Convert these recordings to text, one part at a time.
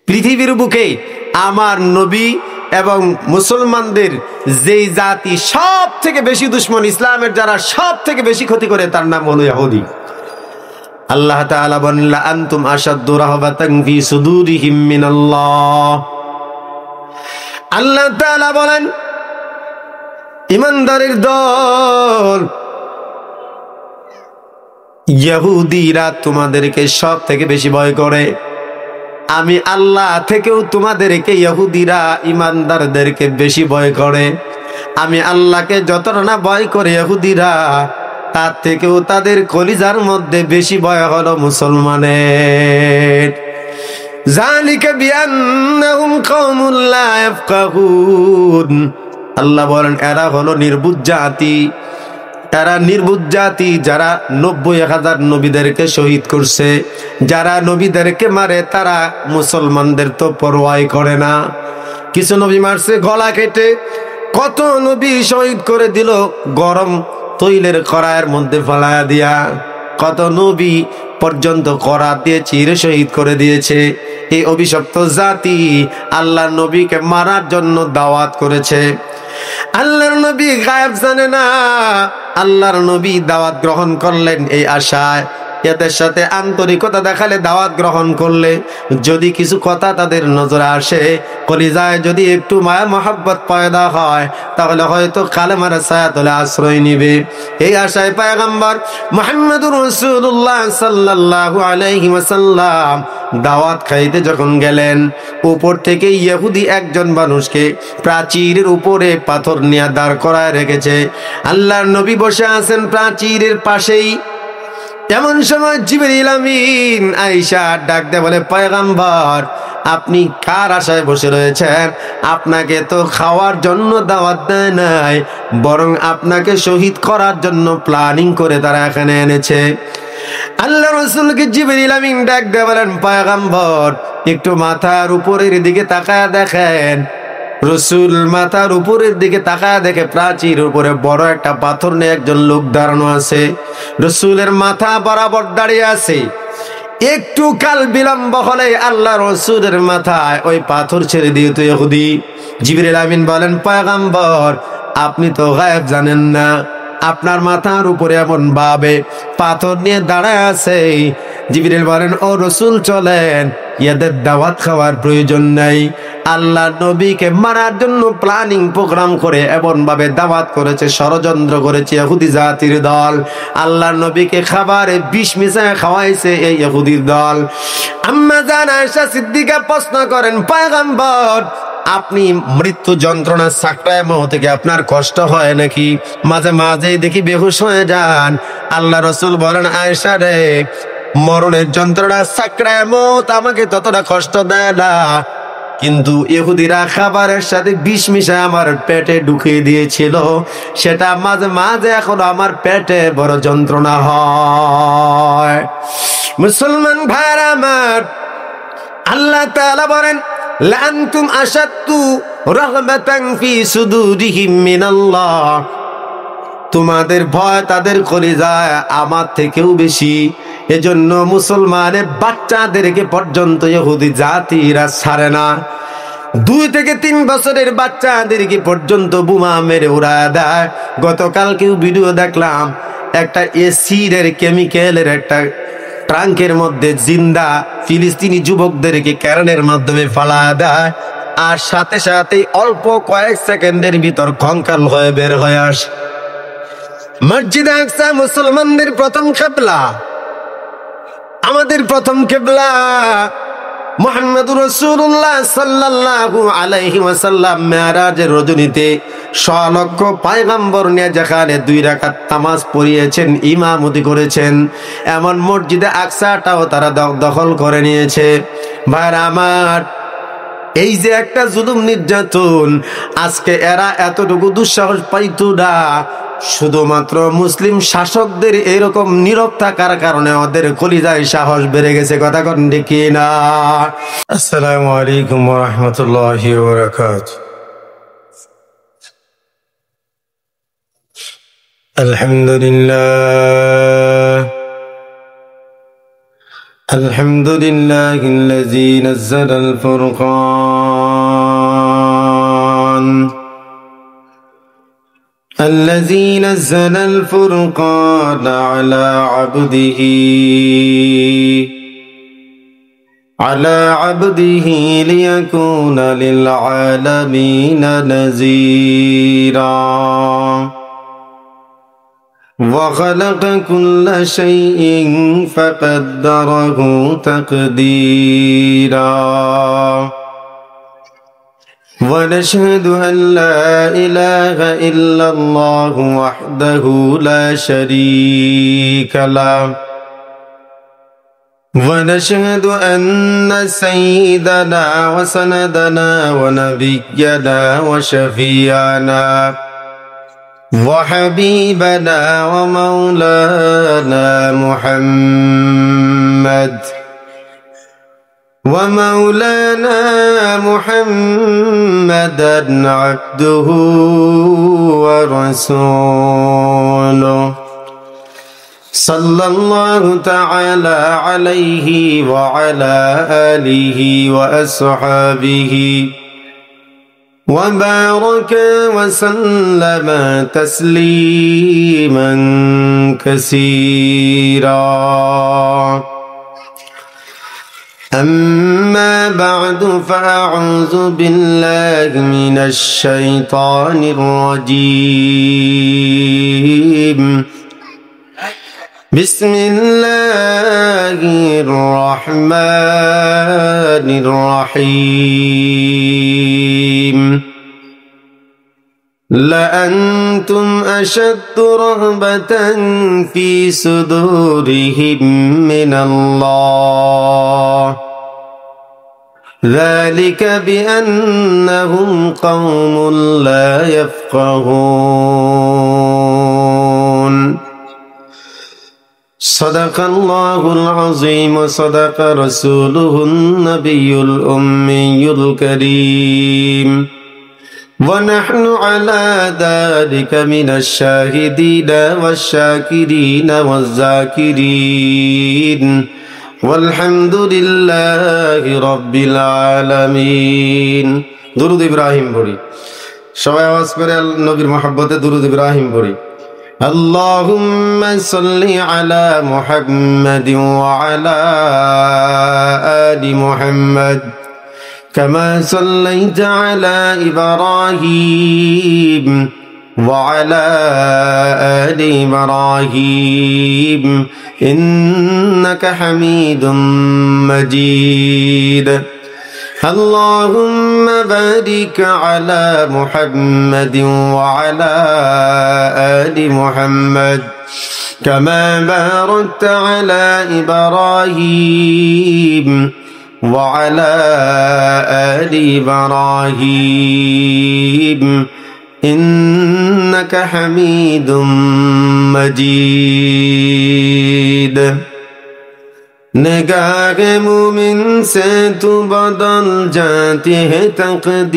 পৃথিবীর বুকে আমার নবী এবং মুসলমানদের যেই জাতি সব থেকে বেশি দুশ্মন, ইসলামের যারা সব থেকে বেশি ক্ষতি করে, তার নাম হলো ইহুদি। আল্লাহ তাআলা বলেন, লা আনতুম আশাদ্দু রাহবাতান ফি সুদুরিহিম মিনাল্লাহ। আল্লাহ তাআলা বলেন, ইমানদারের দল ইহুদিরা তোমাদেরকে সব থেকে বেশি ভয় করে। আমি আল্লাহ থেকেও তোমাদেরকে ইহুদিরা ইমানদারদেরকে বেশি ভয় করে। আমি আল্লাহকে যতটা না ভয় করে ইহুদিরা, তার থেকেও তাদের কলিজার মধ্যে বেশি ভয় হলো মুসলমানের। যালিকা বিআন্নাহুম কওমুন লা ইয়াফকাহুন। আল্লাহ বলেন, এরা হলো নির্বুঝ জাতি। তারা নির্বুঝ জাতি, যারা ৯০,০০০ নবীদেরকে শহীদ করছে। যারা নবীদেরকে মারে তারা মুসলমানদের তো পরোয়াই করে না। কিছু নবী মারছে গলা কেটে, কত নবী শহীদ করে দিল গরম তৈলের কড়াইয়ের মধ্যে ফালায়া দিয়া। কত নবী পর্যন্ত কড়া দিয়ে চিরে শহীদ করে দিয়েছে। এই অভিশপ্ত জাতি আল্লাহর নবীকে মারার জন্য দাওয়াত করেছে। আল্লাহর নবী গায়েব জানে না, আল্লাহর নবী দাওয়াত গ্রহণ করলেন এই আশায়। এদের সাথে আন্তরিকতা দেখালে, দাওয়াত গ্রহণ করলে যদি কিছু কথা তাদের নজরে আসে, কলিজায় যদি একটু মায়া মহব্বত পয়দা হয়, তাহলে হয়তো কালেমার ছায়াতলে আশ্রয় নিবে। এই আশায় পয়গম্বর মুহাম্মদুর রাসূলুল্লাহ সাল্লাল্লাহু আলাইহি ওয়াসাল্লাম দাওয়াত খাইতে যখন গেলেন, উপর থেকে ইহুদি একজন মানুষকে প্রাচীরের উপরে পাথর নিয়ে দাঁড় করায় রেখেছে। আল্লাহর নবী বসে আছেন প্রাচীরের পাশেই। এমন সময় জিবরিল আমিন আয়েশা ডাক দিয়ে বলে, পয়গম্বর আপনি কার আশায় বসে রয়েছেন? আপনাকে তো খাওয়ার জন্য দাওয়াত দেয় নাই, বরং আপনাকে শহীদ করার জন্য প্ল্যানিং করে তারা এখানে এনেছে। আল্লাহ রাসূলকে জিবরিল আমিন ডাক দিয়ে বলেন, পয়গম্বর একটু মাথার উপরের দিকে তাকায় দেখেন। রসুল মাথার উপরের দিকে তাকায় দেখে প্রাচীর উপরে বড় একটা পাথর নিয়ে একজন লোক দাঁড়ানো আছে। রসুলের মাথা বরাবর দাঁড়িয়ে আছে। একটু কাল বিলম্ব হলে আল্লাহ রসুলের মাথায় ওই পাথর ছেড়ে দিয়ে তো ইহুদি। জিবরিল আমিন বলেন, পয়গম্বর আপনি তো গায়েব জানেন না, আপনার মাথার উপরে এমন ভাবে পাথর নিয়ে দাঁড়ায় আছে। জিবরিল বলেন, ও রসুল চলেন, এদের দাওয়াত খাওয়ার প্রয়োজন নাই। আল্লাহ নবীকে মারার জন্য প্ল্যানিং প্রোগ্রাম করে এমন ভাবে দাওয়াত করেছে, ষড়যন্ত্র করেছে ইহুদি জাতির দল। আল্লাহ নবীকে খাবারে বিষ মিশায় খাওয়াইছে এই ইহুদির দল। আম্মা জান আয়েশা সিদ্দিকা প্রশ্ন করেন, পয়গম্বর আপনি মৃত্যু যন্ত্রণা সাকরায় মওত থেকে আপনার কষ্ট হয় নাকি? মাঝে মাঝে দেখি বেহুশ হয়ে যান। আল্লাহ রাসূল বলেন, আয়েশা রে, মরণের যন্ত্রণা সাকরায় মওত আমাকে ততটা কষ্ট দেয় না, কিন্তু ইহুদিরা খাবারের সাথে বিষ মিশায় আমার পেটে ঢুকিয়ে দিয়েছিল, সেটা মাঝে মাঝে এখন আমার পেটে বড় যন্ত্রণা হয়। মুসলমান ভাইরা আমার, আল্লাহ তাআলা বলেন, লা আনতুম আশাদ্দু রাহবাতান ফি সুদুরিহিম মিনাল্লাহ। তোমাদের ভয় তাদের কলিজায় আমার থেকেও বেশি। এজন্য মুসলমানের বাচ্চাদেরকে পর্যন্ত ইহুদি জাতিরা ছাড়ে না। 2 থেকে 3 বছরের বাচ্চাদেরকে পর্যন্ত বোমা মেরে উড়ায় দেয়। গতকালকেও ভিডিও দেখলাম, একটা এসিডের কেমিক্যালের একটা ট্রাঙ্কের মধ্যে জিন্দা ফিলিস্তিনি যুবকদেরকে ক্যারেনের মাধ্যমে ফালায় দেয়, আর সাথে সাথে অল্প কয়েক সেকেন্ডের ভিতর কঙ্কাল হয়ে বের হয়ে আসে। মসজিদে আকসা মুসলমানদের প্রথম কিবলা, আমাদের প্রথম কিবলা। মুহাম্মদুর রাসূলুল্লাহ সাল্লাল্লাহু আলাইহি ওয়াসাল্লাম মেরাজের রজনীতে 100 লক্ষ পয়গম্বর নিয়ে যেখানে 2 রাকাত নামাজ পড়িয়েছেন, ইমামতি করেছেন, এমন মসজিদে আকসাটাও তারা দখল করে নিয়েছে। ভাইরা আমার, এই যে একটা জুলুম নির্যাতন, আজকে এরা এতটুকু দুঃসাহস পাইতো না, শুধুমাত্র মুসলিম শাসকদের এরকম নীরব থাকার কারণে ওদের কলিজায় সাহস বেড়ে গেছে। কথা কোন ঠিক না? আসসালামু আলাইকুম ওয়া রাহমাতুল্লাহি ওয়া বারাকাতুহু। আলহামদুলিল্লাহ الحمد لله الذي نزل الفرقان على عبده ليكون للعالمين نذيرا وخلق كل شيء فقدره تقديرا ونشهد أن لا إله إلا الله وحده لا شريك له ونشهد أن سيدنا وسندنا ونبينا وشفيعنا وحبيبنا ومولانا محمدا عبده ورسوله صلى الله تعالى عليه وعلى آله وأصحابه وبارك وسلم تسليما كثيرا أما بعد فأعوذ بالله من الشيطان الرجيم بسم الله الرحمن الرحيم لأنتم أشد رهبة في صدورهم من الله ذلك بأنهم قوم لا يفقهون صدق الله العظيم وصدق رسوله النبي الأمي الكريم ونحن على ذلك من الشاهدين والشاكرين والذاكرين والحمد لله رب العالمين درود إبراهيم بوري সবাই আওয়াজ করে নবীর মহব্বতে درود إبراهيم بوري اللهم صل على محمد وعلى آل محمد كما صليت على إبراهيم وعلى آل إبراهيم إنك حميد مجيد اللهم بارك على محمد وعلى آل محمد كما باركت على إبراهيم وعلى آل إبراهيم إنك حميد مجيد निगाह मुमिन से तू बदल जाती है तकदीर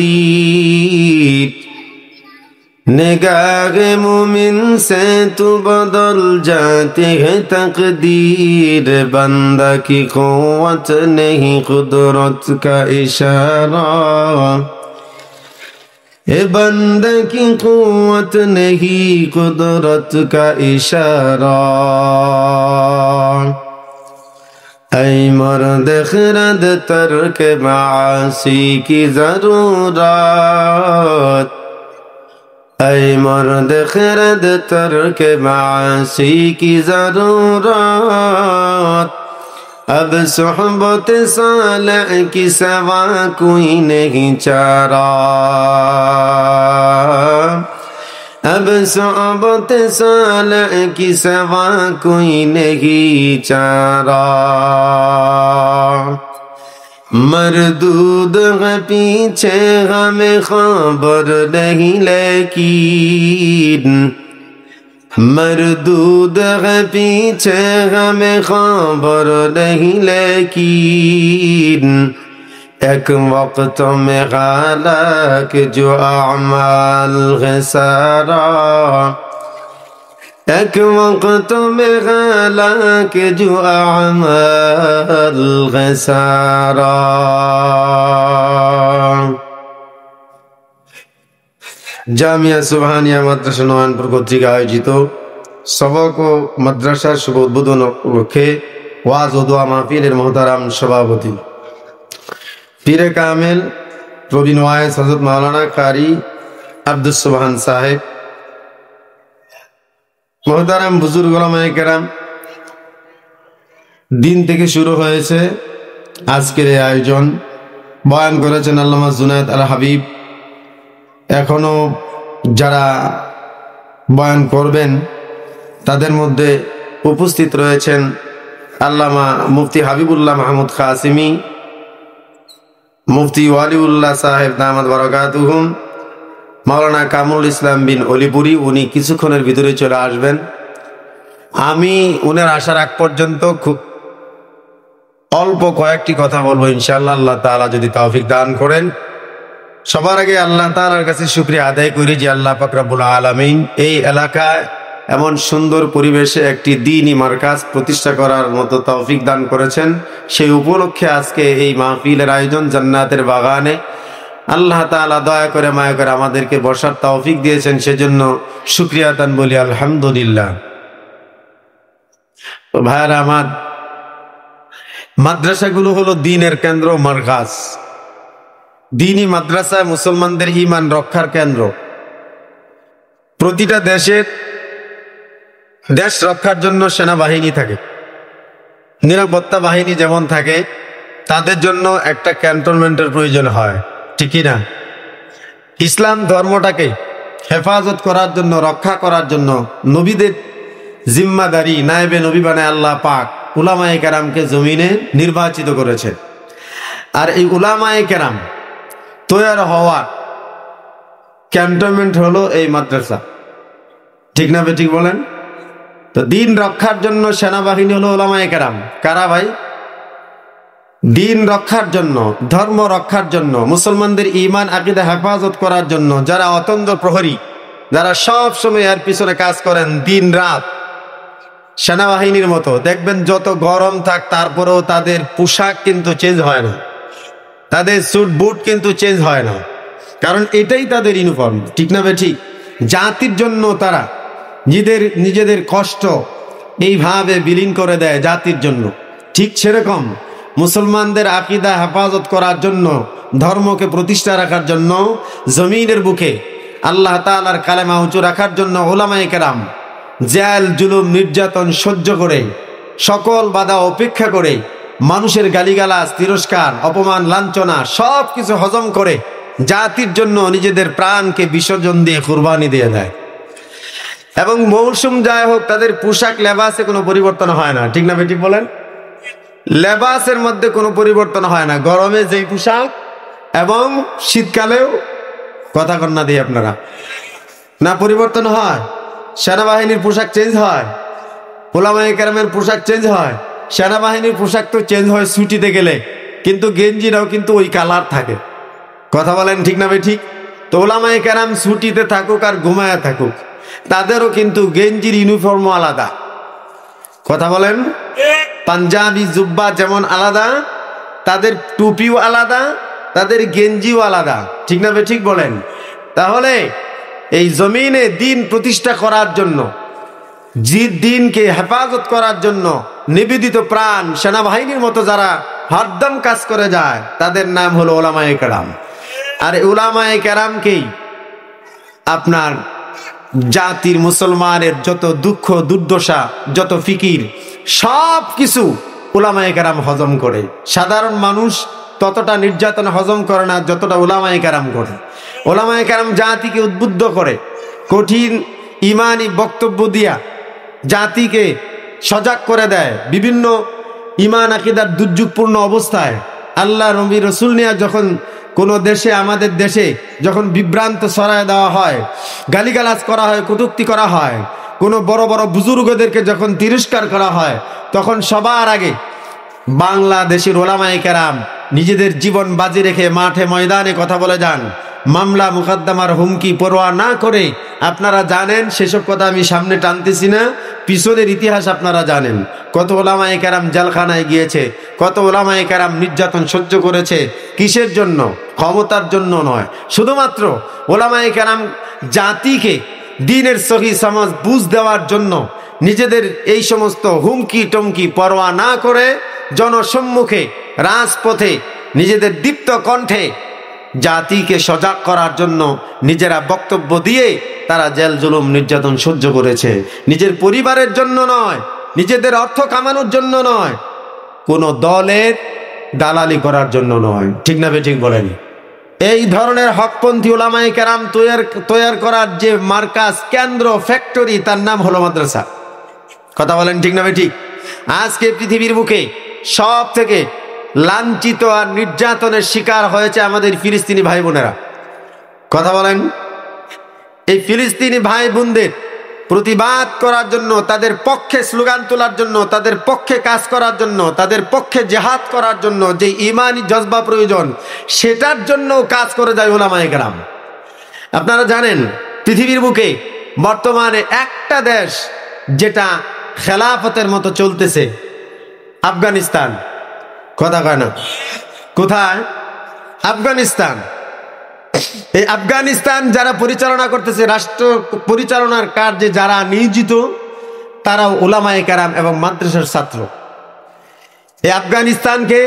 निगाह मुमिन से तू बदल जाती है तकदीर बंदा की क़ुव्वत नहीं कुदरत का इशारा ए बंदा की क़ुव्वत नहीं कुदरत का इशारा ऐ मर्द खिरद तर्क मासी की ज़रूरत ऐ मर्द खिरद तर्क मासी की ज़रूरत अब सोहबत सालह की सवा कोई नहीं चारा अब सोहबत सालह की सवा कोई नहीं चारा मरदूद है पीछे हमें खबर नहीं लेकिन मरदूद है पीछे हमें खबर नहीं लेकिन एक वक्त में खालक जो अमाल है सारा এক ওয়াক্ত মে হালাকে জো আমাল গসারা। জামিয়া সুবহানিয়া মাদ্রাসা নয়নপুর কর্তৃক আয়োজিত সবক ও মাদ্রাসার শুভ উদ্বোধন উপলক্ষে ওয়াজ ও দোয়া মাহফিলের মোহতারাম সভাপতি পীরে কামেল প্রবীণ ওয়াইজ হযরত মাওলানা কারি আব্দুস সুবহান সাহেব, মোহতারাম বুজুর্গ উলামায়ে কেরাম, দিন থেকে শুরু হয়েছে আজকের এই আয়োজন। বয়ান করেছেন আল্লামা জুনায়েদ আল হাবিব। এখনো যারা বয়ান করবেন তাদের মধ্যে উপস্থিত রয়েছেন আল্লামা মুফতি হাবিবুল্লাহ মাহমুদ কাসিমি, মুফতি ওয়ালিউল্লাহ সাহেব দামাত বারাকাতুহুম, মাওলানা কামরুল ইসলাম বিন অলিপুরি। উনি কিছুক্ষণের ভিতরে চলে আসবেন। আমি উনার আসার আগ পর্যন্ত খুব অল্প কয়েকটি কথা বলবো ইনশাআল্লাহ, আল্লাহ তাআলা যদি তৌফিক দান করেন। সবার আগে আল্লাহ তাআলার কাছে শুকরিয়া আদায় করি যে আল্লাহ পাক রব্বুল আলামিন এই এলাকায় এমন সুন্দর পরিবেশে একটি দ্বীনি মারকাজ প্রতিষ্ঠা করার মতো তৌফিক দান করেছেন। সেই উপলক্ষে আজকে এই মাহফিলের আয়োজন জান্নাতের বাগানে। আল্লাহ তাআলা দয়া করে মায়া করে আমাদেরকে বসার তৌফিক দিয়েছেন, সেজন্য শুকরিয়া দান বলি আলহামদুলিল্লাহ। তো ভাইরা আমার, মাদ্রাসাগুলো হলো দ্বীনের কেন্দ্র, মারকাজ। দ্বীনি মাদ্রাসা মুসলমানদের ঈমান রক্ষার কেন্দ্র। প্রতিটা দেশ রক্ষার জন্য সেনাবাহিনী থাকে, নিরাপত্তা বাহিনী যেমন থাকে, তাদের জন্য একটা ক্যান্টনমেন্টের প্রয়োজন হয়, ঠিক না? ইসলাম ধর্মটাকে হেফাজত করার জন্য, রক্ষা করার জন্য নবীদের জিম্মাদারি নায়েবে নবী বানায় আল্লাহ পাক উলামায়ে কেরামকে জমিনে নির্বাচিত করেছে। আর এই উলামায়ে কেরাম তৈরি হওয়ার ক্যান্টনমেন্ট হলো এই মাদ্রাসা, ঠিক না? ঠিক বলেন তো। দিন রক্ষার জন্য সেনাবাহিনী হলো উলামায়ে কেরাম। কারা ভাই? দিন রক্ষার জন্য, ধর্ম রক্ষার জন্য, মুসলমানদের ঈমান আকীদা হেফাজত করার জন্য যারা অতন্দ্র প্রহরী, যারা সব সময় এর পিছনে কাজ করেন দিন রাত, সেনাবাহিনীর মতো। দেখবেন যত গরম থাক তারপরেও তাদের পোশাক কিন্তু চেঞ্জ হয় না, তাদের স্যুট বুট কিন্তু চেঞ্জ হয় না, কারণ এটাই তাদের ইউনিফর্ম, ঠিক না? ঠিক। জাতির জন্য তারা নিজেদের কষ্ট এইভাবে বিলীন করে দেয় জাতির জন্য। ঠিক সেরকম মুসলমানদের আকীদা হেফাজত করার জন্য, ধর্মকে প্রতিষ্ঠা রাখার জন্য, জমিনের বুকে আল্লাহ তাআলার কালেমা উঁচু রাখার জন্য উলামায়ে কেরাম জেল জুলুম নির্যাতন সহ্য করে, সকল বাধা উপেক্ষা করে, মানুষের গালিগালাজ তিরস্কার অপমান লাঞ্ছনা সব কিছু হজম করে জাতির জন্য নিজেদের প্রাণকে বিসর্জন দিয়ে কুরবানি দিয়ে দেয়। এবং মৌসুম যাই হোক, তাদের পোশাক লেবাসে কোনো পরিবর্তন হয় না, ঠিক না? ঠিক বলেন। লেবাসের মধ্যে কোনো পরিবর্তন হয় না, গরমে যেই পোশাক এবং শীতকালেও, কথা কন্যা দিয়ে আপনারা না পরিবর্তন হয়। সেনাবাহিনীর পোশাক চেঞ্জ হয়, উলামায়ে কেরামের পোশাক চেঞ্জ হয়। সেনাবাহিনীর পোশাক তো চেঞ্জ হয় ছুটিতে গেলে, কিন্তু গেঞ্জিরাও কিন্তু ওই কালার থাকে, কথা বলেন ঠিক না? ঠিক। তো উলামায়ে কেরাম ছুটিতে থাকুক আর ঘুমায়া থাকুক, তাদেরও কিন্তু গেঞ্জির ইউনিফর্মও আলাদা, কথা বলেন। পাঞ্জাবি জুব্বা যেমন আলাদা, তাদের টুপিও আলাদা, তাদের গেঞ্জিও আলাদা, ঠিক না? ঠিক বলেন। তাহলে এই জমিনে দিন প্রতিষ্ঠা করার জন্য, দিনকে হেফাজত করার জন্য নিবেদিত প্রাণ সেনাবাহিনীর মতো যারা হরদম কাজ করে যায়, তাদের নাম হলো উলামায়ে কেরাম। আর উলামায়ে কেরামকেই আপনার জাতির মুসলমানের যত দুঃখ দুর্দশা, যত ফিকির, সব কিছু উলামায়ে কেরাম হজম করে। সাধারণ মানুষ ততটা নির্যাতন হজম করে না যতটা উলামায়ে কেরাম করে। উলামায়ে কেরাম জাতিকে উদ্বুদ্ধ করে, কঠিন ইমানি বক্তব্য দিয়া জাতিকে সজাগ করে দেয়। বিভিন্ন ইমান আকীদার দুর্যোগপূর্ণ অবস্থায় আল্লাহ নবী রাসূল নিয়ে যখন কোনো দেশে, আমাদের দেশে যখন বিভ্রান্ত ছড়ায় দেওয়া হয়, গালিগালাজ করা হয়, কটূক্তি করা হয়, কোনো বড় বড় বুজুর্গদেরকে যখন তিরস্কার করা হয়, তখন সবার আগে বাংলাদেশের উলামায়ে কেরাম নিজেদের জীবন বাজি রেখে মাঠে ময়দানে কথা বলে যান। মামলা মুকদ্দমার হুমকি পরোয়া না করে আপনারা জানেন, সেসব কথা আমি সামনে টানতেছি না, পিছনের ইতিহাস আপনারা জানেন। কত ওলামায়ে কেরাম জেলখানায় গিয়েছে, কত ওলামায়ে কেরাম নির্যাতন সহ্য করেছে। কিসের জন্য? ক্ষমতার জন্য নয়, শুধুমাত্র ওলামায়ে কেরাম জাতিকে দ্বীনের সহি সমাজ বুঝ দেওয়ার জন্য নিজেদের এই সমস্ত হুমকি টমকি পরোয়া না করে জনসম্মুখে রাজপথে নিজেদের দীপ্ত কণ্ঠে জাতিকে সজাগ করার জন্য নিজেরা বক্তব্য দিয়ে তারা জেল জুলুম নির্যাতন সহ্য করেছে। নিজের পরিবারের জন্য নয়, নিজেদের অর্থ কামানোর জন্য নয়, কোন দলের দালালি করার জন্য নয়। ঠিক না ঠিক বলেন? এই ধরনের হকপন্থী উলামায়ে কেরাম তৈয়ার করার যে মার্কাজ, কেন্দ্র, ফ্যাক্টরি, তার নাম হলো মাদ্রাসা। কথা বলেন ঠিক না ঠিক? আজকে পৃথিবীর বুকে সব থেকে লাঞ্ছিত আর নির্যাতনের শিকার হয়েছে আমাদের ফিলিস্তিনি ভাই বোনেরা। কথা বলেন। এই ফিলিস্তিনি ভাই বোনদের প্রতিবাদ করার জন্য, তাদের পক্ষে স্লোগান তোলার জন্য, তাদের পক্ষে কাজ করার জন্য, তাদের পক্ষে জেহাদ করার জন্য যে ইমানি জজবা প্রয়োজন, সেটার জন্য কাজ করে যায় উলামায়ে কেরাম। আপনারা জানেন পৃথিবীর বুকে বর্তমানে একটা দেশ যেটা খেলাফতের মতো চলতেছে, আফগানিস্তান। কথা কয় না? কোথায়? আফগানিস্তান। এই আফগানিস্তান যারা পরিচালনা করতেছে, রাষ্ট্র পরিচালনার কার্যে যারা নিয়োজিত, তারা উলামায়ে কেরাম এবং মাদ্রাসার ছাত্র। এই আফগানিস্তানকে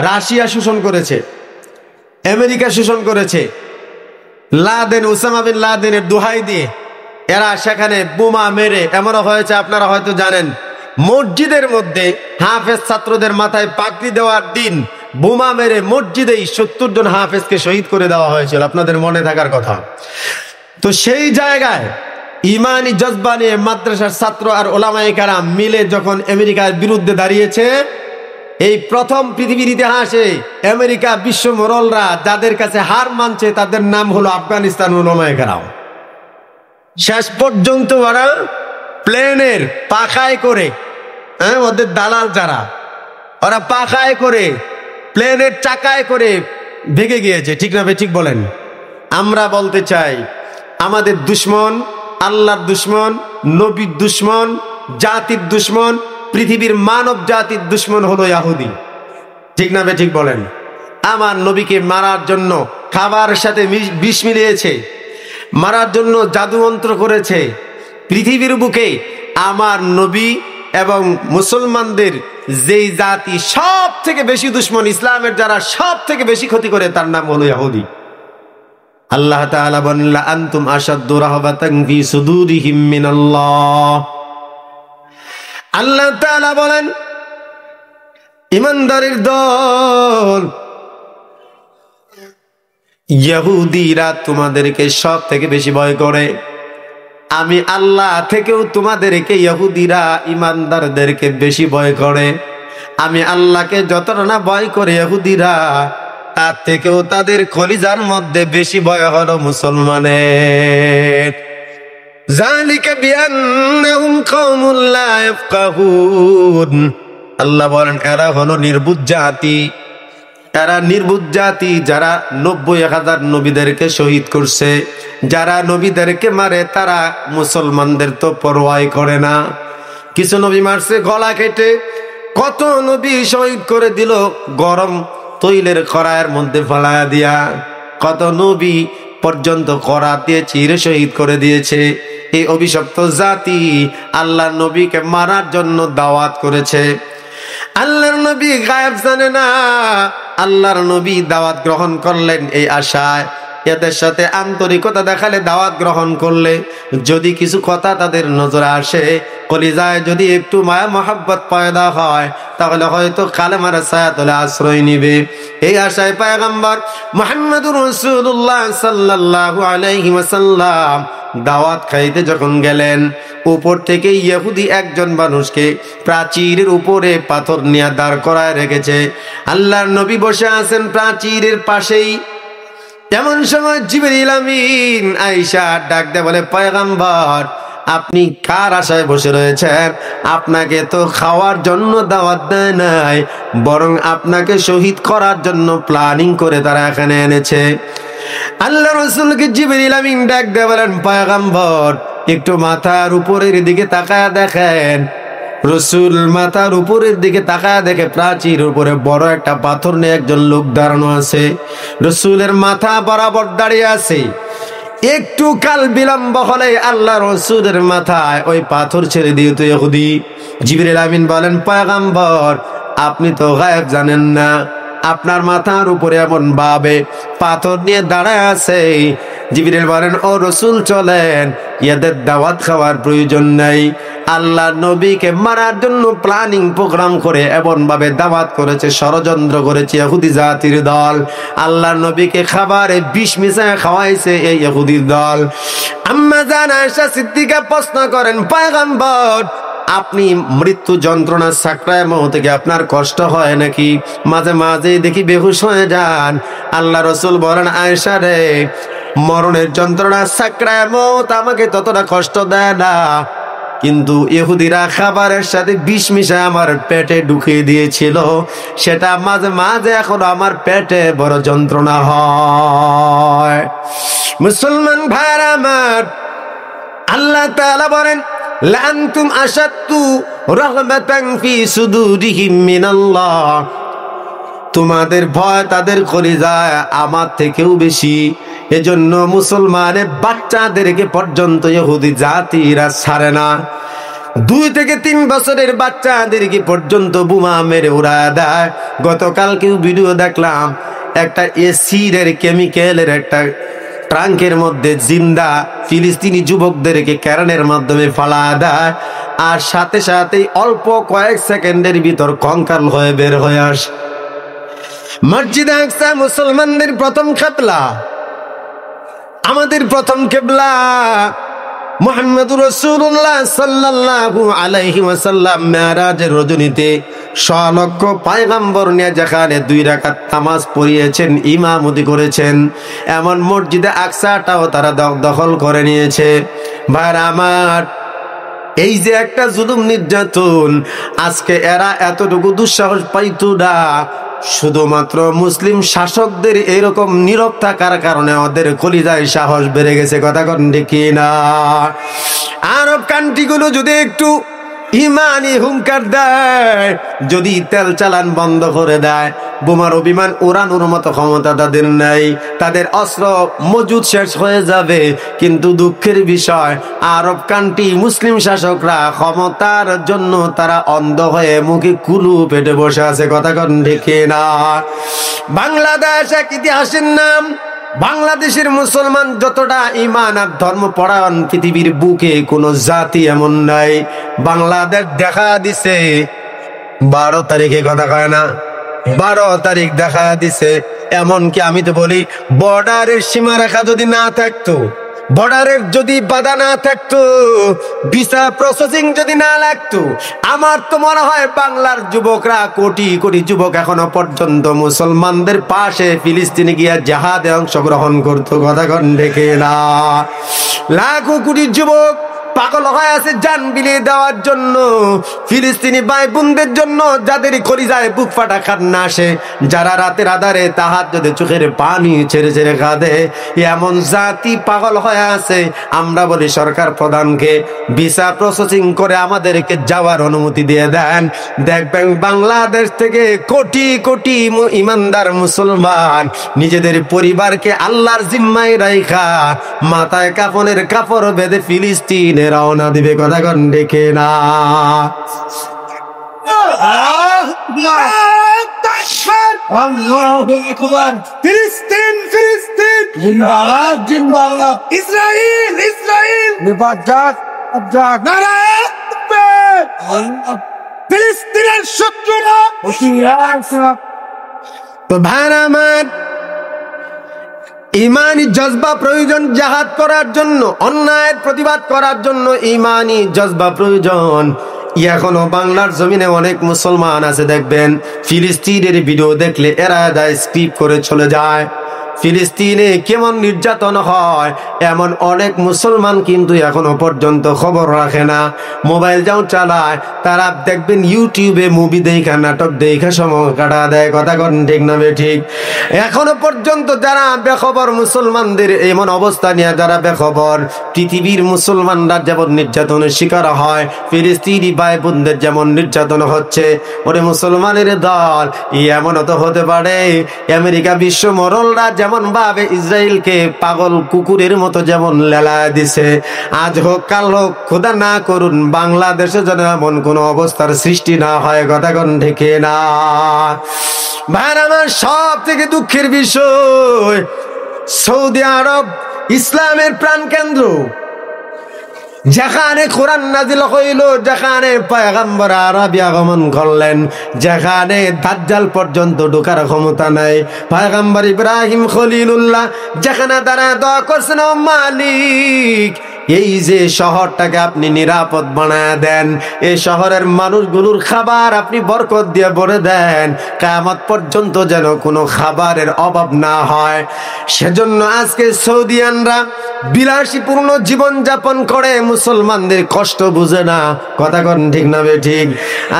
রাশিয়া শোষণ করেছে, আমেরিকা শোষণ করেছে। লাদেন, ওসামা বিন লাদেনের দোহাই দিয়ে এরা সেখানে বোমা মেরে, এমনও হয়েছে আপনারা হয়তো জানেন, মসজিদের মধ্যে হাফেজ ছাত্রদের মাথায় পাগড়ি দেওয়ার দিন বোমা মেরে মসজিদেই 70 জন হাফেজকে শহীদ করে দেওয়া হয়েছিল, আপনাদের মনে থাকার কথা। তো সেই জায়গায় ইমানি জজবা নিয়ে মাদ্রাসার ছাত্র আর ওলামায়ে কেরাম মিলে যখন আমেরিকার বিরুদ্ধে দাঁড়িয়েছে, এই প্রথম পৃথিবীর ইতিহাসে আমেরিকা বিশ্ব মোড়লরা যাদের কাছে হার মানছে, তাদের নাম হলো আফগানিস্তান ওলামায়ে কেরাম। শেষ পর্যন্ত ওরা প্লেনের পাখায় করে, ওদের দালাল যারা, ওরা পাখায় করে, প্লেনের চাকায় করে ভেগে গিয়েছে। ঠিক না ঠিক বলেন? আমরা বলতে চাই, আমাদের দুশ্মন, আল্লাহর দুশ্মন, নবীর দুশ্মন, জাতির দুশ্মন, পৃথিবীর মানব জাতির দুশ্মন হলো ইহুদি। ঠিক না ঠিক বলেন? আমার নবীকে মারার জন্য খাবারের সাথে বিষ মিলিয়েছে, মারার জন্য জাদু মন্ত্র করেছে। পৃথিবীর বুকে আমার নবী এবং মুসলমানদের যেই জাতি সব থেকে বেশি দুশ্মন, ইসলামের যারা সব থেকে বেশি ক্ষতি করে, তার নাম হলো ইহুদি। আল্লাহ তাআলা বলেন, লা আনতুম আশাদ্দু রাহবাতান ফি সুদুরিহিম মিনাল্লাহ। আল্লাহ তাআলা বলেন, ইমানদারের দল ইহুদিরা তোমাদেরকে সব থেকে বেশি ভয় করে। আমি আল্লাহ থেকেও তোমাদেরকে ইহুদিরা ইমানদারদেরকে বেশি ভয় করে। আমি আল্লাহকে যতটা না ভয় করে ইহুদিরা, তার থেকেও তাদের কলিজার মধ্যে বেশি ভয় হলো মুসলমানের। যালিকা বিআন্নাহুম কওমুন লা ইয়াফকাহুন। আল্লাহ বলেন, এরা হলো নির্বুঝ জাতি। এরা নির্বুঝ জাতি, যারা 90,000 নবীদেরকে শহীদ করছে। যারা নবীদেরকে মারে তারা মুসলমানদের তো পরোয়াই করে না। কিছু নবী মারছে গলা কেটে, কত নবী শহীদ করে দিল গরম তৈলের কড়াইয়ের মধ্যে ফালায়া দিয়া। কত নবী পর্যন্ত কড়া দিয়ে চিরে শহীদ করে দিয়েছে। এই অভিশপ্ত জাতি আল্লাহর নবীকে মারার জন্য দাওয়াত করেছে। আল্লাহর নবী গায়েব জানে না, আল্লাহর নবী দাওয়াত গ্রহণ করলেন এই আশায়, এদের সাথে আন্তরিকতা দেখালে, দাওয়াত গ্রহণ করলে যদি কিছু কথা তাদের নজরে আসে, কলিজায় যদি একটু মায়া মহাব্বত পয়দা হয়, তাহলে হয়তো কালেমার ছায়াতলে আশ্রয় নিবে। এই আশায় পয়গম্বর মুহাম্মদুর রাসূলুল্লাহ সাল্লাল্লাহু আলাইহি ওয়াসাল্লাম দাওয়াত খাইতে যখন গেলেন, উপর থেকে ইহুদি একজন মানুষকে প্রাচীরের উপরে পাথর নিয়ে দাঁড় করায় রেখেছে। আল্লাহর নবী বসে আছেন প্রাচীরের পাশেই। এমন সময় জিবরিল আমিন আয়েশা ডাক দেয়, বলে, পয়গম্বর আপনি কার আশায় বসে রয়েছেন? আপনাকে তো খাওয়ার জন্য দাওয়াত দেয় নাই, বরং আপনাকে শহীদ করার জন্য প্ল্যানিং করে তারা এখানে এনেছে। আল্লাহ রাসূলকে জিবরিল আমিন ডাক দিয়ে বলেন, পয়গম্বর একটু মাথার উপরের দিকে তাকায় দেখেন। রসুল মাথার উপরের দিকে তাকায় দেখে প্রাচীর উপরে বড় একটা পাথর নিয়ে একজন লোক দাঁড়ানো আছে। রসুলের মাথা বরাবর দাঁড়িয়ে আছে। একটু কাল বিলম্ব হলে আল্লাহ রসুলের মাথায় ওই পাথর ছেড়ে দিত ইহুদি। জিবরিল আমিন বলেন, পয়গম্বর আপনি তো গায়েব জানেন না, আপনার মাথার উপরে এমন ভাবে পাথর নিয়ে দাঁড়ায় আছে। জিবরিল বলেন, ও রসুল চলেন, এদের দাওয়াত খাওয়ার প্রয়োজন নাই। আল্লাহ নবীকে মারার জন্য প্ল্যানিং প্রোগ্রাম করে এমন ভাবে দাওয়াত করেছে, ষড়যন্ত্র করেছে ইহুদি জাতির দল। আল্লাহ নবীকে খাবারে বিষ মিশায় খাওয়াইছে এই ইহুদির দল। আম্মা জান আয়েশা সিদ্দিকা প্রশ্ন করেন, পয়গম্বর আপনি মৃত্যু যন্ত্রণা সাকরায় মওত থেকে আপনার কষ্ট হয় নাকি? মাঝে মাঝে দেখি বেহুশ হয়ে যান। আল্লাহ রসুল বলেন, আয়েশা রে, মরণের যন্ত্রণা সাকরায় মওত আমাকে ততটা কষ্ট দেয় না, কিন্তু ইহুদিরা খাবারের সাথে বিষ মিশায় আমার পেটে ঢুকিয়ে দিয়েছিল, সেটা মাঝে মাঝে এখন আমার পেটে বড় যন্ত্রণা হয়। মুসলমান ভাইরা আমার, আল্লাহ তাআলা বলেন, লাআনতুম আশাদ্দু রাহবাতান ফি সুদুরিহিম মিনাল্লাহ, তোমাদের ভয় তাদের কলিজায় আমার থেকেও বেশি। এজন্য মুসলমানের বাচ্চাদেরকে পর্যন্ত ইহুদি জাতিরা ছাড়ে না। 2 থেকে 3 বছরের বাচ্চাদেরকে পর্যন্ত বোমা মেরে উড়ায় দেয়। গতকালকেও ভিডিও দেখলাম, একটা এসিডের কেমিক্যালের একটা ট্রাঙ্কের মধ্যে জিন্দা ফিলিস্তিনি যুবকদেরকে ক্যারেনের মাধ্যমে ফালা দেয়, আর সাথে সাথেই অল্প কয়েক সেকেন্ডের ভিতর কঙ্কাল হয়ে বের হয়ে আসে। মসজিদে আকসা মুসলমানদের প্রথম কিবলা, আমাদের প্রথম কিবলা। মুহাম্মদুর রাসূলুল্লাহ সাল্লাল্লাহু আলাইহি ওয়াসাল্লাম মেরাজের রজনীতে 100 লক্ষ পয়গম্বর নিয়ে যেখানে 2 রাকাত নামাজ পড়িয়েছেন, ইমামতি করেছেন, এমন মসজিদে আকসাটাও তারা দখল করে নিয়েছে। ভাইরা আমার, এই যে একটা জুলুম নির্যাতন, আজকে এরা এতটুকু দুঃসাহস পাইতো না, শুধুমাত্র মুসলিম শাসকদের এরকম নীরব থাকার কারণে ওদের কলিজায় সাহস বেড়ে গেছে। কথা কোন ঠিক না? আরব কান্ট্রিগুলো যদি একটু ইমানি হুঙ্কার দেয়, যদি তেল চালান বন্ধ করে দেয়, বোমার বিমান উড়ানোর মতো ক্ষমতা তাদের নাই, তাদের অস্ত্র মজুদ শেষ হয়ে যাবে। কিন্তু দুঃখের বিষয়, আরব কান্ট্রি মুসলিম শাসকরা ক্ষমতার জন্য তারা অন্ধ হয়ে মুখে কুলু পেটে বসে আছে। কথা কোন ঠিক না? বাংলাদেশ এক ইতিহাসের নাম। বাংলাদেশের মুসলমান যতটা ঈমান আর ধর্ম পরায়ণ পৃথিবীর বুকে কোনো জাতি এমন নাই। বাংলাদেশ দেখা দিছে 12 তারিখে, কথা কয় না, 12 তারিখ দেখা দিছে। এমনকি আমি তো বলি, বর্ডারের সীমারেখা যদি না থাকতো, বর্ডারের যদি বাধা না থাকতো, ভিসা প্রসেসিং যদি না লাগতো, আমার তো মনে হয় বাংলার যুবকরা, কোটি কোটি যুবক এখনো পর্যন্ত মুসলমানদের পাশে ফিলিস্তিনে গিয়া জিহাদে অংশগ্রহণ করতো। কথা কোন দেখে না? লাখো কোটি যুবক পাগল হয়ে আছে জান বিলিয়ে দেওয়ার জন্য, ফিলিস্তিনি ভাই বোনদের জন্য, যাদের কলিজায় বুক ফাটা কান্না আসে, যারা রাতের আধারে তাহাজ্জুদে চোখের পানি ছেড়ে ছেড়ে কাঁদে, এমন জাতি পাগল হয়ে আছে। আমরা বলি সরকার প্রধানকে ভিসা প্রসেসিং করে আমাদেরকে যাওয়ার অনুমতি দিয়ে দেন। দেখবেন বাংলাদেশ থেকে কোটি কোটি ইমানদার মুসলমান নিজেদের পরিবারকে আল্লাহর জিম্মায় রাইখা মাথায় কাফনের কাপড় বেঁধে ফিলিস্তিনে রওনা দিবে। কথা কোন দেখে না? ফিলিস্তিন ফিলিস্তিন জিন্দাবাদ জিন্দাবাদ, ইসরাইল ইসরাইল নিবাজাত আজাদ, নারায়ে তাকবীর। ফিলিস্তিনের শত্রুরা হুঁশিয়ার। তো ভাইরা আমার, ইমানি জজবা প্রয়োজন জিহাদ করার জন্য, অন্যায়ের প্রতিবাদ করার জন্য ইমানি জজবা প্রয়োজন। এখনো বাংলার জমিনে অনেক মুসলমান আছে, দেখবেন ফিলিস্তিনের ভিডিও দেখলে এরা যায় স্কিপ করে চলে যায়। ফিলিস্তিনে কেমন নির্যাতন হয় এমন অনেক মুসলমান কিন্তু এখনো পর্যন্ত খবর রাখে না। মোবাইল যাও চালায় তারা দেখবেন ইউটিউবে মুভি দেখা, নাটক দেখা সময় কাটা দেয়। কথা কন ঠিক না ঠিক? এখনো পর্যন্ত যারা বেখবর, মুসলমানদের এমন অবস্থা নিয়ে যারা বেখবর, পৃথিবীর মুসলমানরা যেমন নির্যাতনের শিকার হয়, ফিলিস্তিনি ভাই বোনদের যেমন নির্যাতন হচ্ছে, ওরে মুসলমানের দল এমনও তো হতে পারে আমেরিকা বিশ্ব মরলরা যেমন ভাবে ইসরায়েলকে পাগল কুকুরের মতো যেমন লেলা দিছে, আজ হোক কাল হোক খোদা না করুন বাংলাদেশে যেন এমন কোন অবস্থার সৃষ্টি না হয়। কথা কোন ঠিক না ভাই? আমার সব থেকে দুঃখের বিষয়, সৌদি আরব ইসলামের প্রাণকেন্দ্র, যেখানে কোরআন নাজিল হইল, যেখানে পয়গম্বর আরবি আগমন করলেন, যেখানে দাজ্জাল পর্যন্ত ঢোকার ক্ষমতা নাই, পয়গম্বর ইব্রাহিম খলিলুল্লাহ যেখানে তারা দোয়া করছেন, ও মালিক এই যে শহরটাকে আপনি নিরাপদ বানায় দেন, এই শহরের মানুষগুলোর খাবার আপনি বরকত দিয়ে ভরে দেন, কিয়ামত পর্যন্ত যেন কোনো খাবারের অভাব না হয়। সেজন্য আজকে সৌদিয়ানরা বিলাসীপূর্ণ জীবন যাপন করে, মুসলমানদের কষ্ট বুঝে না। কথা কন ঠিক না ঠিক?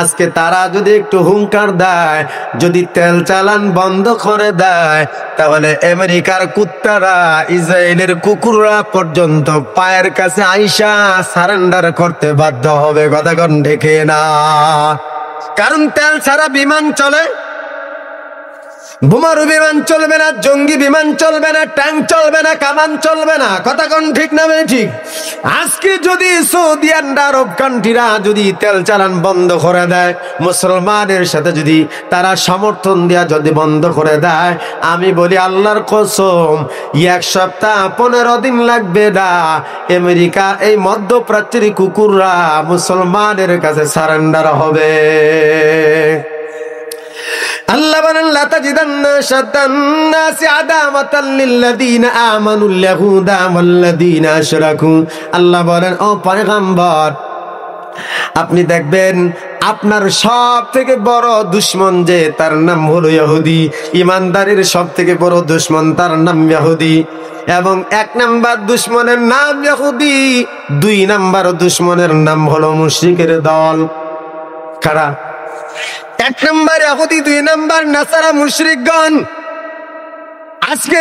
আজকে তারা যদি একটু হুঙ্কার দেয়, যদি তেল চালান বন্ধ করে দেয়, তাহলে আমেরিকার কুত্তারা, ইসরায়েলের কুকুররা পর্যন্ত পায়ের কাছে আইসা সারেন্ডার করতে বাধ্য হবে। কথা কন ঠিক না? কারণ তেল ছাড়া বিমান চলে, বোমারু বিমান চলবে না, জঙ্গি বিমান চলবে না, ট্যাঙ্ক চলবে না, কামান চলবে না। কথা কোন ঠিক না ঠিক? আজকে যদি সৌদি আরব কান্ট্রিরা যদি তেল চালান বন্ধ করে দেয়, মুসলমানের সাথে যদি তারা সমর্থন দেয়া যদি বন্ধ করে দেয়, আমি বলি আল্লাহর কসম 1 সপ্তাহ 15 দিন লাগবে না, আমেরিকা এই মধ্যপ্রাচ্যের কুকুররা মুসলমানের কাছে সারেন্ডার হবে। আল্লাহ বলেন লা তাজিদান্না শাদ্দান-নাসি আদাওয়াতাল লিল্লাযীনা আমানুল ইয়াহুদা ওয়াল্লাযীনা আশরাকু। আল্লাহ বলেন, ও পয়গম্বর আপনি দেখবেন আপনার সব থেকে বড় দুশমন যে তার নাম হলো ইহুদি। ইমানদারের সব থেকে বড় দুশমন তার নাম ইহুদি, এবং 1 নাম্বার দুশমনের নাম ইহুদি, 2 নাম্বার দুশমনের নাম হলো মুশরিকের দল। কারা? 1 নাম্বার ইহুদি, 2 নাম্বার নাসারা মুশরিকগণ। আজকে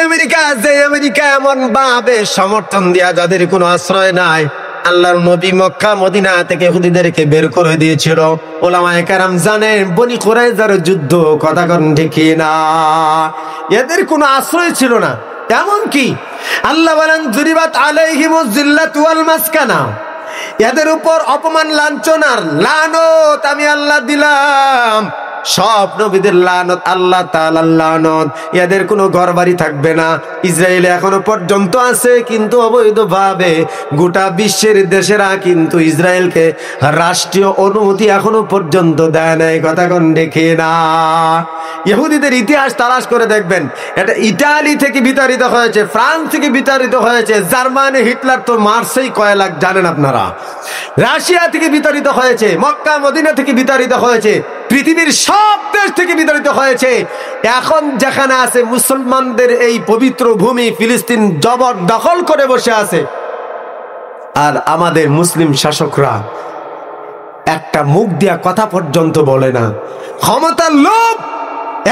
আমেরিকা এমন ভাবে সমর্থন দিয়া যাদের কোনো আশ্রয় নাই, আল্লাহর নবী মক্কা মদিনা থেকে ইহুদিদেরকে বের করে দিয়েছিল। ওলামায়ে কেরাম জানেন বনি কুরাইজার যুদ্ধ। কথা কন ঠিক না? এদের কোনো আশ্রয় ছিল না। এমন কি আল্লাহ বলেন যুরিবাত আলাইহিমুজ জিল্লাতু ওয়াল মাসকানা, এদের উপর অপমান লাঞ্ছনার লানত আমি আল্লাহ দিলাম। সব নবীদের লানত, আল্লাহ তাআলার লানত। এদের কোনো ঘরবাড়ি থাকবে না। ইসরায়েল এখনো পর্যন্ত আছে, কিন্তু অবৈধভাবে গোটা বিশ্বের দেশেরা কিন্তু ইসরায়েলকে রাষ্ট্রীয় অনুমতি এখনো পর্যন্ত দেয় নাই। কথা কোন দেখে না? ইহুদিদের ইতিহাস তালাশ করে দেখবেন, এটা ইটালি থেকে বিতাড়িত হয়েছে, ফ্রান্স থেকে বিতাড়িত হয়েছে, জার্মানি হিটলার তো মার্সেই কয় লাখ জানেন আপনারা, রাশিয়া থেকে বিতাড়িত হয়েছে, মক্কা মদিনা থেকে বিতাড়িত হয়েছে, পৃথিবীর সব দেশ থেকে বিতাড়িত হয়েছে। এখন যেখানে আছে মুসলমানদের এই পবিত্র ভূমি ফিলিস্তিন জবরদখল করে বসে আছে, আর আমাদের মুসলিম শাসকরা একটা মুখ দিয়া কথা পর্যন্ত বলে না। ক্ষমতার লোভ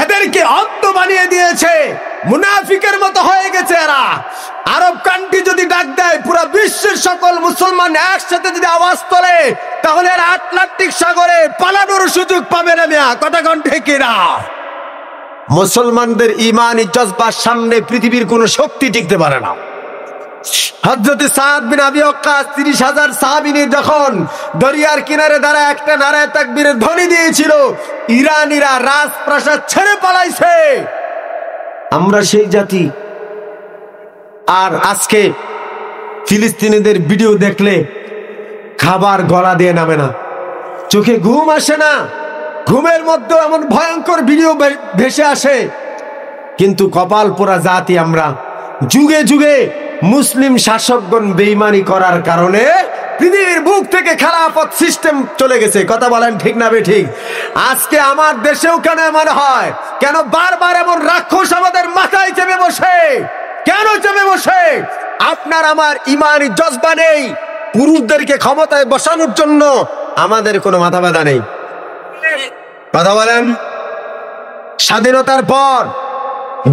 এদেরকে অন্ধ বানিয়ে দিয়েছে, মুনাফিকের মতো হয়ে গেছে এরা। আরব কান্ট্রি যদি ডাক দেয়, পুরো বিশ্বের সকল মুসলমান একসাথে যদি আওয়াজ তোলে, তাহলে আর আটলান্টিক সাগরে পালানোর সুযোগ পাবে না। কথা কোন ঠিক না? মুসলমানদের ঈমানি জজবার সামনে পৃথিবীর কোন শক্তি টিকতে পারে না। হযরত সাদ বিন আবি ওয়াক্কাস 30,000 সাহাবী নিয়ে যখন দরিয়ার কিনারে দাঁড়ায় একটা নারায়ে তাকবীরের ধ্বনি দিয়েছিল, ইরানীরা রাজপ্রাসাদ ছেড়ে পালাইছে। আমরা সেই জাতি। আর আজকে ফিলিস্তিনিদের ভিডিও দেখলে খাবার গলা দিয়ে নামে না, চোখে ঘুম আসে না, ঘুমের মধ্যে এমন ভয়ঙ্কর ভিডিও ভেসে আসে। কিন্তু কপাল পোড়া জাতি আমরা। যুগে যুগে মুসলিম শাসকগণ বেঈমানি করার কারণে পৃথিবীর বুক থেকে খেলাফত সিস্টেম চলে গেছে। কথা বলেন ঠিক না ঠিক? আজকে আমার দেশেও কেন এমন হয়? কেন বারবার এমন রাক্ষস আমাদের মাথায় চেপে বসে? আপনার আমার ইমানি জজবা নেই, পুরুষদেরকে ক্ষমতায় বসানোর জন্য আমাদের কোনো মাথা ব্যথা নেই। কথা বলেন, স্বাধীনতার পর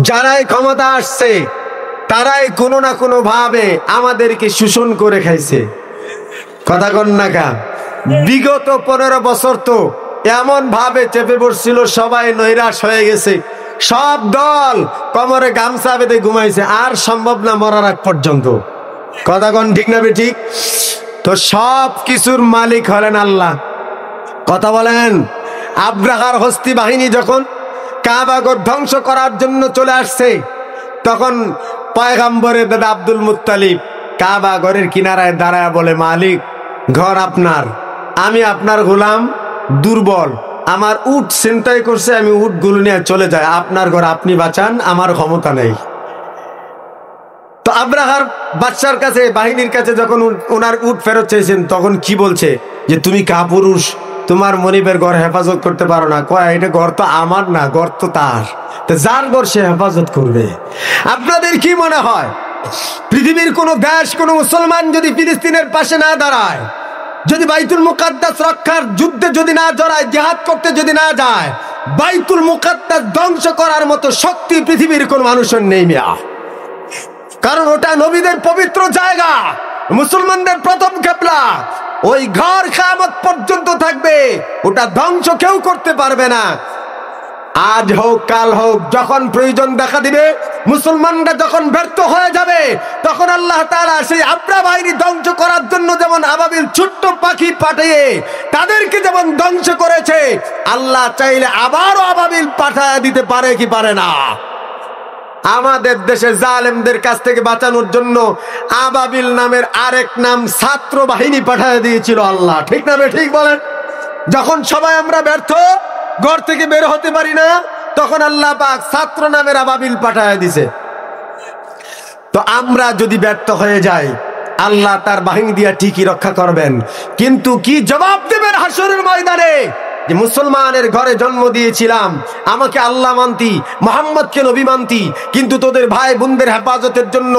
যারাই ক্ষমতা আসছে তারাই কোনো না কোনো ভাবে আমাদেরকে শোষণ করে খাইছে। কথা কন না কা? বিগত 15 বছর তো এমন ভাবে চেপে পড়ছিল, সবাই নৈরাশ হয়ে গেছে, সব দল কোমরে গামছা বেঁধে ঘুমাইছে, আর সম্ভব না মরার আগ পর্যন্ত। কথা কন ঠিক না ঠিক? তো সব কিছুর মালিক হলেন আল্লাহ। কথা বলেন, আব্রাহার হস্তি বাহিনী যখন কাবাগর ধ্বংস করার জন্য চলে আসছে, তখন পয়গম্বরের দাদা আব্দুল মুত্তালিব কাবা ঘরের কিনারায় দাঁড়ায় বলে, মালিক ঘর আপনার, আমি আপনার গোলাম, দুর্বল, আমার উট ছিনতাই করছে, আমি উট গুলো নিয়ে চলে যাই, আপনার ঘর আপনি বাঁচান, আমার ক্ষমতা নেই। তো আব্রাহার বাদশার কাছে, বাহিনীর কাছে যখন ওনার উট ফেরত চাইছেন, তখন কি বলছে যে তুমি কাপুরুষ, তোমার মনিবের ঘর হেফাজত করতে পারো না। কয় এটা ঘর তো আমার না, ঘর তো তার, তো যার ঘর সে হেফাজত করবে। আপনাদের কি মনে হয় পৃথিবীর কোন দেশ, কোন মুসলমান যদি ফিলিস্তিনের পাশে না দাঁড়ায়, যদি বাইতুল মুকাদ্দাস রক্ষার যুদ্ধে যদি না জড়ায়, জিহাদ করতে যদি না যায়, বাইতুল মুকাদ্দাস ধ্বংস করার মতো শক্তি পৃথিবীর কোন মানুষের নেই মিয়া। কারণ ওটা নবীদের পবিত্র জায়গা, মুসলমানদের প্রথম কিবলা। ওই ঘর কিয়ামত পর্যন্ত থাকবে, ওটা ধ্বংস কেউ করতে পারবে না। আজ হোক কাল হোক, যখন প্রয়োজন দেখা দিবে, মুসলমানরা যখন ব্যর্থ হয়ে যাবে, তখন আল্লাহ তাআলা সেই আব্রাহা বাহিনী ধ্বংস করার জন্য যেমন আবাবিল ছোট্ট পাখি পাঠিয়ে তাদেরকে যেমন ধ্বংস করেছে, আল্লাহ চাইলে আবারও আবাবিল পাঠায় দিতে পারে কি পারে না? আমাদের দেশে জালেমদের কাছ থেকে বাঁচানোর জন্য আবাবিল নামের আরেক নাম ছাত্র বাহিনী পাঠিয়ে দিয়েছিল আল্লাহ। ঠিক না ঠিক বলেন? যখন সবাই আমরা ব্যর্থ, ঘর থেকে বের হতে পারি না, তখন আল্লাহ পাক ছাত্র নামের আবাবিল পাঠিয়ে দিয়েছে। তো আমরা যদি ব্যর্থ হয়ে যাই, আল্লাহ তার বাহিনী দিয়া ঠিকই রক্ষা করবেন, কিন্তু কি জবাব দেবেন হাসরের ময়দানে? যে মুসলমানের ঘরে জন্ম দিয়েছিলাম, আমাকে আল্লাহ মানতি, মুহাম্মদকে নবী মানতি, কিন্তু তোদের ভাই বোনদের হেফাজতের জন্য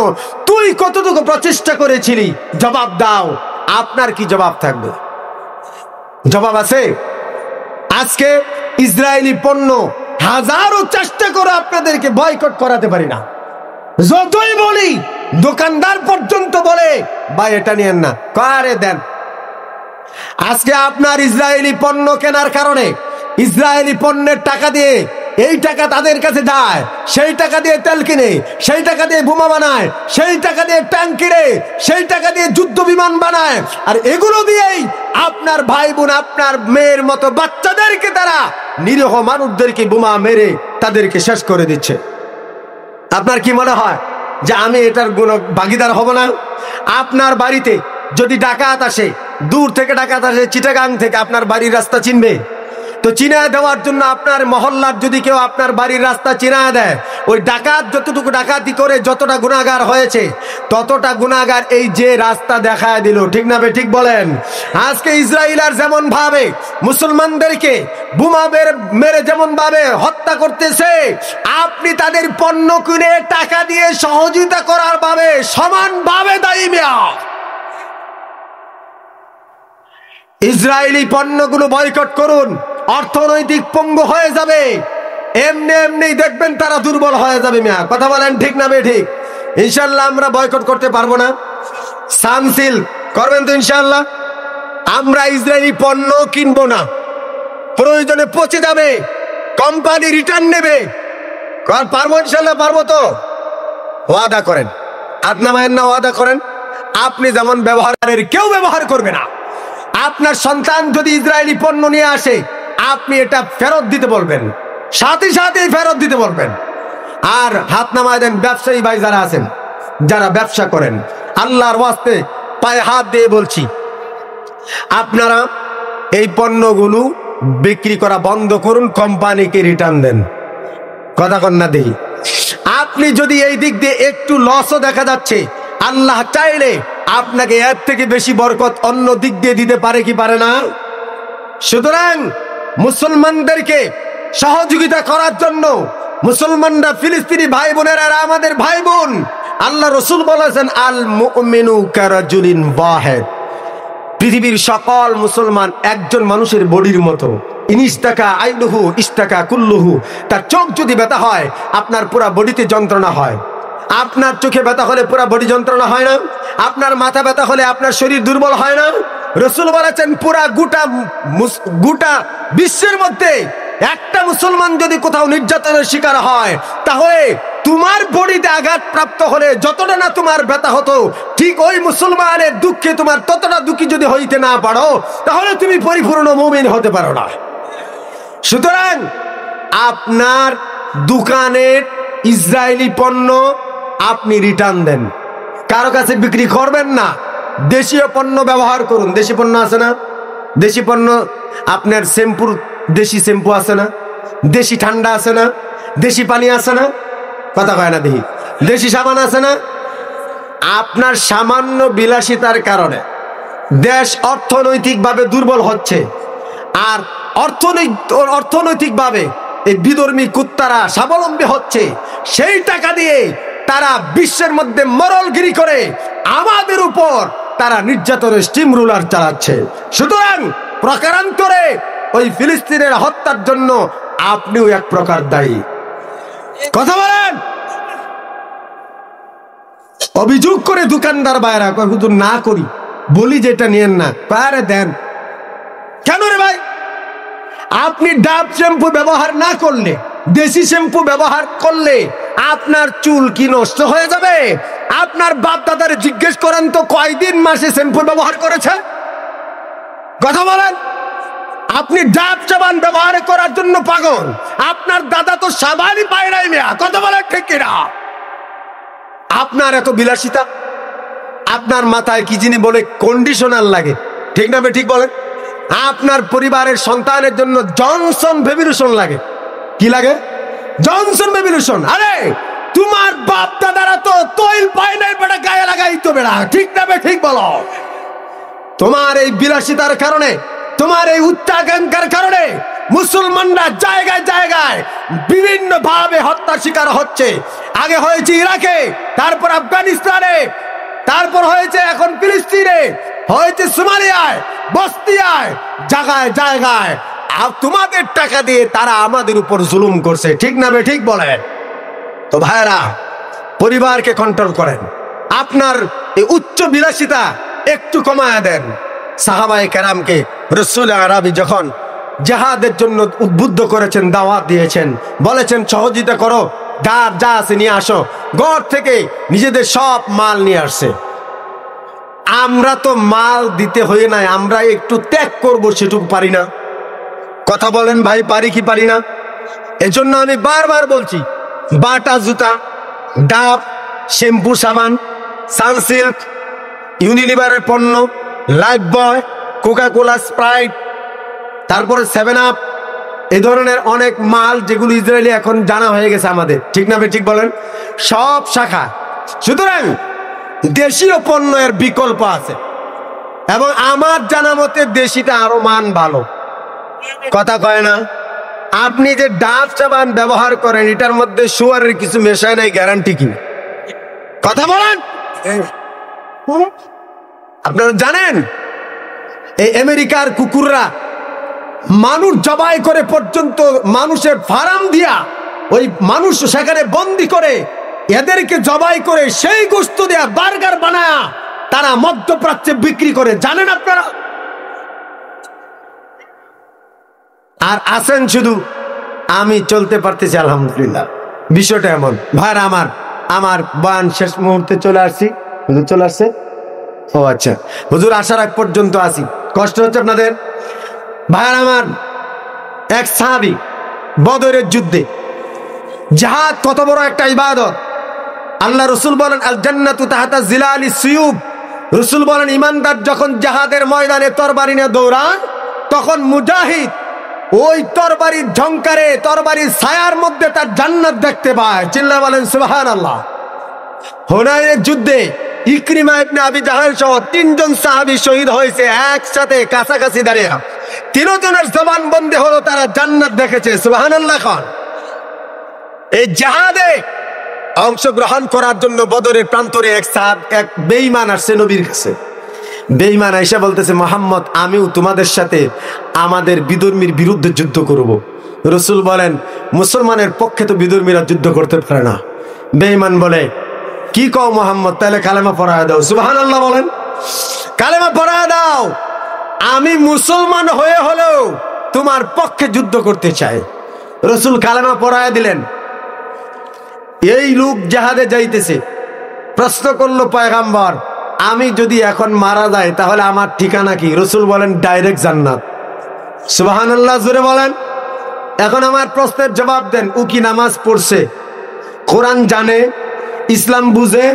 তুই কতটুকু প্রচেষ্টা করেছিলি? জবাব দাও। আপনার কি জবাব থাকবে? জবাব আছে? আজকে ইসরায়েলি পণ্য হাজারো চেষ্টা করে আপনাদেরকে বয়কট করাতে পারি না। যতই বলি, দোকানদার পর্যন্ত বলে ভাই এটা নিয়েন না, কারে দেন। আজকে আপনার ইসরায়েলি পণ্য কেনার কারণে, ইসরায়েলি পণ্যের টাকা দিয়ে, এই টাকা তাদের কাছে যায়, সেই টাকা দিয়ে তেল কিনে, সেই টাকা দিয়ে বোমা বানায়, সেই টাকা দিয়ে ট্যাঙ্ক কিনে, সেই টাকা দিয়ে যুদ্ধ বিমান বানায়, আর এগুলো দিয়েই আপনার ভাই বোন, আপনার মেয়ের মতো বাচ্চাদেরকে, তারা নিরীহ মানুষদেরকে বোমা মেরে তাদেরকে শেষ করে দিচ্ছে। আপনার কি মনে হয় যে আমি এটার ভাগিদার হব না? আপনার বাড়িতে যদি ডাকাত আসে, দূর থেকে ডাকাত আসে, চিটাগাং থেকে, আপনার বাড়ির রাস্তা চিনবে? তো চিনা দেওয়ার জন্য আপনার মহল্লার যদি কেউ আপনার বাড়ির রাস্তা চিনা দেয়, ওই ডাকাত যতটুকু ডাকাতি করে যতটা গুনাহগার হয়েছে, ততটা গুনাহগার এই যে রাস্তা দেখায় দিল। ঠিক না ঠিক বলেন? আজকে ইসরায়েলার যেমন ভাবে মুসলমানদেরকে বোমা মেরে যেমন ভাবে হত্যা করতেছে, আপনি তাদের পণ্য কিনে টাকা দিয়ে সহযোগিতা করার ভাবে সমানভাবে দায়ী মিয়া। ইসরায়েলি পণ্যগুলো বয়কট করুন, অর্থনৈতিক পঙ্গু হয়ে যাবে, এমনি এমনি দেখবেন তারা দুর্বল হয়ে যাবে মিয়া। কথা বলেন ঠিক না ঠিক? ইনশাল্লাহ আমরা বয়কট করতে পারবো না? সানসিল করবেন তো ইনশাল্লাহ? আমরা ইসরায়েলি পণ্য কিনবো না, প্রয়োজনে পচে যাবে, কোম্পানি রিটার্ন নেবে। পারবো ইনশাল্লাহ? পারবো তো? ওয়াদা করেন, আপনার না ওয়াদা করেন। আপনি যেমন ব্যবহারের, কেউ ব্যবহার করবে না। আপনার সন্তান যদি ইসরায়েলি পণ্য নিয়ে আসে, আপনি এটা ফেরত দিতে বলবেন, সাথে সাথেই ফেরত দিতে বলবেন। আর হাত নামায় দেন ব্যবসায়ী ভাই যারা আছেন, যারা ব্যবসা করেন, আল্লাহর ওয়াস্তে পায়ে হাত দিয়ে বলছি, আপনারা এই পণ্যগুলো বিক্রি করা বন্ধ করুন, কোম্পানিকে রিটার্ন দেন। কথা কন্যা দেই। আপনি যদি এই দিক দিয়ে একটু লসও দেখা যাচ্ছে, আল্লাহ চাইলে আপনাকে এর থেকে বেশি বরকত অন্য দিক দিয়ে দিতে পারে কি পারে না? সুতরাং মুসলমানদেরকে সহযোগিতা করার জন্য, মুসলমানরা ফিলিস্তিনি ভাই বোনেরা আমাদের ভাই বোন, আল্লাহ রসুল বলেছেন আল মুমিনু কারাজুলিন ওয়াহিদ, পৃথিবীর সকল মুসলমান একজন মানুষের বডির মতো। ইনিস্তাকা আইনুহু ইস্তাকা কুল্লুহু, তার চোখ যদি ব্যথা হয় আপনার পুরা বডিতে যন্ত্রণা হয়। আপনার চোখে ব্যথা হলে পুরা বডি যন্ত্রণা হয় না? আপনার মাথা ব্যথা হলে আপনার শরীর দুর্বল হয় না? রসুল বলেছেন পুরা গোটা বিশ্বের মধ্যে একটা মুসলমান যদি কোথাও নির্যাতনের শিকার হয়, তাহলে তোমার বডিতে আঘাত প্রাপ্ত হলে যতটা না তোমার ব্যথা হতো, ঠিক ওই মুসলমানের দুঃখে তোমার ততটা দুঃখী যদি হইতে না পারো, তাহলে তুমি পরিপূর্ণ মুমিন হতে পারো না। সুতরাং আপনার দোকানের ইসরায়েলি পণ্য আপনি রিটার্ন দেন, কারো কাছে বিক্রি করবেন না। দেশীয় পণ্য ব্যবহার করুন। দেশি পণ্য আছে না? দেশি পণ্য, আপনার শ্যাম্পুর দেশি শ্যাম্পু আছে না? দেশি ঠান্ডা আছে না? দেশি পানি আছে না? কথা কয় না দেখি। দেশি সাবান আছে না? আপনার সামান্য বিলাসিতার কারণে দেশ অর্থনৈতিকভাবে দুর্বল হচ্ছে, আর অর্থনৈতিকভাবে এই বিধর্মী কুত্তারা স্বাবলম্বী হচ্ছে। সেই টাকা দিয়ে তারা বিশ্বের মধ্যে মরলগিরি করে আমাদের উপর তারা নির্যাতনের স্টিম রুলার চালাচ্ছে। সুতরাং প্রকারান্তরে ওই ফিলিস্তিনের হত্যার জন্য আপনিও এক প্রকার দায়ী। কথা বলেন। অভিযোগ করে দোকানদার বাইরা কয় হুজুর না করি, বলি যেটা নিয়েন না, পারে দেন। কেন রে ভাই? আপনি ডাব শ্যাম্পু ব্যবহার না করলে, দেশি শ্যাম্পু ব্যবহার করলে আপনার চুল কি নষ্ট হয়ে যাবে? আপনার বাপ দাদারে জিজ্ঞেস করেন তো কয়দিন মাসে শ্যাম্পু ব্যবহার করেছে? কথা বলেন। আপনি ডাব সাবান ব্যবহার করার জন্য পাগল, আপনার দাদা তো সাবানই পায় নাই মিয়া। কথা বলেন ঠিক কিনা? আপনার এত বিলাসিতা, আপনার মাথায় কি যিনি বলে কন্ডিশনার লাগে, ঠিক না? ঠিক বলেন। আপনার পরিবারের সন্তানের জন্য জনসন বেবি লোশন লাগে। কি লাগে? Johnson baby lotion. আরে তোমার বাপ দাদারা তো তৈল পায় নাই বেটা, গায়ে লাগাইতো বেড়া, ঠিক না? ঠিক বলো। তোমার এই বিলাসিতার কারণে, তোমার এই উচ্চাকাঙ্ক্ষার কারণে মুসলমানরা জায়গায় জায়গায় বিভিন্ন ভাবে হত্যার শিকার হচ্ছে। আগে হয়েছে ইরাকে, তারপর আফগানিস্তানে, তারপর হয়েছে এখন ফিলিস্তিনে, হয়েছে সোমালিয়ায়, বস্তিয়ায়, জায়গায় জায়গায়। আর তোমাদের টাকা দিয়ে তারা আমাদের উপর জুলুম করছে, ঠিক না? ঠিক বলেন। তো ভাইরা, পরিবারকে কন্ট্রোল করেন। আপনার এই উচ্চ বিলাসিতা একটু কমায় দেন। সাহাবায়ে কেরামকে রাসূল আরবি যখন জিহাদের জন্য উদ্বুদ্ধ করেছেন, দাওয়াত দিয়েছেন, বলেছেন সহযোগিতা করো, যার যা আছে নিয়ে আসো। ঘর থেকে নিজেদের সব মাল নিয়ে আসছে। আমরা তো মাল দিতে হয়ে নাই, আমরা একটু ত্যাগ করবো সেটুকু পারি না? কথা বলেন ভাই, পারি কি পারি না? এজন্য আমি বারবার বলছি, বাটা জুতা, ডাব, শ্যাম্পু, সাবান, সানসিল্ক, ইউনিলিভারের পণ্য, লাইফ বয়, কোকা কোলা, স্প্রাইট, তারপরে 7 আপ, এই ধরনের অনেক মাল যেগুলো ইসরায়েলি এখন জানা হয়ে গেছে আমাদের, ঠিক না? ঠিক বলেন। সব শাখা। সুতরাং দেশীয় পণ্যের বিকল্প আছে, এবং আমার জানা মতে দেশিটা আরো মান ভালো। কথা কয় না? আপনি যে ডাব সাবান ব্যবহার করেন, এটার মধ্যে শুয়ারের কিছু মেশায় নাই, গ্যারান্টি কি? কথা বলেন। আপনারা জানেন এই আমেরিকার কুকুররা মানুষ জবাই করে পর্যন্ত, মানুষের ফার্ম দিয়া ওই মানুষ সেখানে বন্দি করে এদেরকে জবাই করে সেই গোশত দেয়া বার্গার বানায়া তারা মধ্যপ্রাচ্যে বিক্রি করে, জানেন আপনারা? আর আছেন শুধু আমি চলতে পারতেছি আলহামদুলিল্লাহ। বিষয়টা এমন। ভাইরা আমার বয়ান শেষ মুহূর্তে চলে আসছি। হুজুর চলে আসছে? ও আচ্ছা, হুজুর আসার আগ পর্যন্ত আসি। কষ্ট হচ্ছে আপনাদের? ভাইরা আমার, এক সাহাবী বদরের যুদ্ধে, জিহাদ কত বড় একটা ইবাদত। আল্লাহ রসুল বলেন আল জান্নাতু তাহতা জিলালি সুয়ুব। রসুল বলেন ইমানদার যখন জিহাদের ময়দানে তরবারি নিয়ে দৌড়ান, তখন মুজাহিদ ওই তরবারির ঝংকারে, তরবারির ছায়ার মধ্যে তার জান্নাত দেখতে পায়। চিল্লা বলেন সুবহানাল্লাহ। হুনাইনের যুদ্ধে ইকরিমা ইবনে আবি জাহল সহ 3 জন সাহাবী শহীদ হয়েছে একসাথে কাছাকাছি দাঁড়িয়ে। 3 জনের জবান বন্দী হলো, তারা জান্নাত দেখেছে। সুবহানাল্লাহ খান। এই জিহাদে অংশগ্রহণ করার জন্য বদরের প্রান্তরে এক বেঈমান আসছে নবীর কাছে। বেঈমান আয়েশা বলতেছে, মোহাম্মদ আমিও তোমাদের সাথে আমাদের বিধর্মীর বিরুদ্ধে যুদ্ধ করব। রসুল বলেন, মুসলমানের পক্ষে তো বিধর্মীরা যুদ্ধ করতে পারে না। বেঈমান বলে, কি কও মোহাম্মদ, তাহলে কালেমা পড়ায় দাও। সুবহানাল্লাহ বলেন, কালেমা পড়ায় দাও, আমি মুসলমান হয়ে হলেও তোমার পক্ষে যুদ্ধ করতে চাই। রসুল কালেমা পড়ায় দিলেন। এই লোক জাহাদে যাইতেছে, প্রশ্ন করলো পয়গাম্বর, আমি যদি এখন মারা যাই তাহলে আমার ঠিকানা কি? রসুল বলেন, ডাইরেক্ট জান্নাত। সুবহানাল্লাহ জোরে বলেন। এখন আমার প্রশ্নের জবাব দেন, ও কি নামাজ পড়ছে, কোরআন জানে, ইসলাম বুঝে,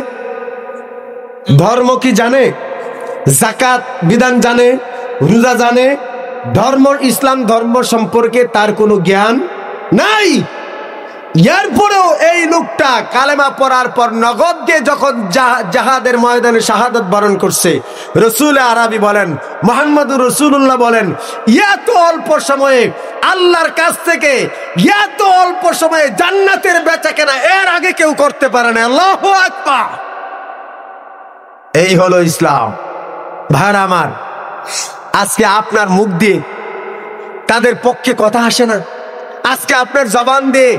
ধর্ম কি জানে, যাকাত বিধান জানে, রোজা জানে, ধর্ম ইসলাম ধর্ম সম্পর্কে তার কোনো জ্ঞান নাই। এরপরেও এই লোকটা কালেমা পড়ার পর নগদ দিয়ে যখন জাহাদের ময়দানে শাহাদাত বরণ করছে, রসুল আরবি বলেন, মুহাম্মদুর রাসূলুল্লাহ বলেন, এত অল্প সময়ে আল্লাহর কাছ থেকে এত অল্প সময়ে জান্নাতের বেচাকেনা এর আগে কেউ করতে পারে না। আল্লাহু আকবার। এই হলো ইসলাম। ভাইরা আমার, আজকে আপনার মুখ দিয়ে তাদের পক্ষে কথা আসে না। আজকে আপনার জবান দিয়ে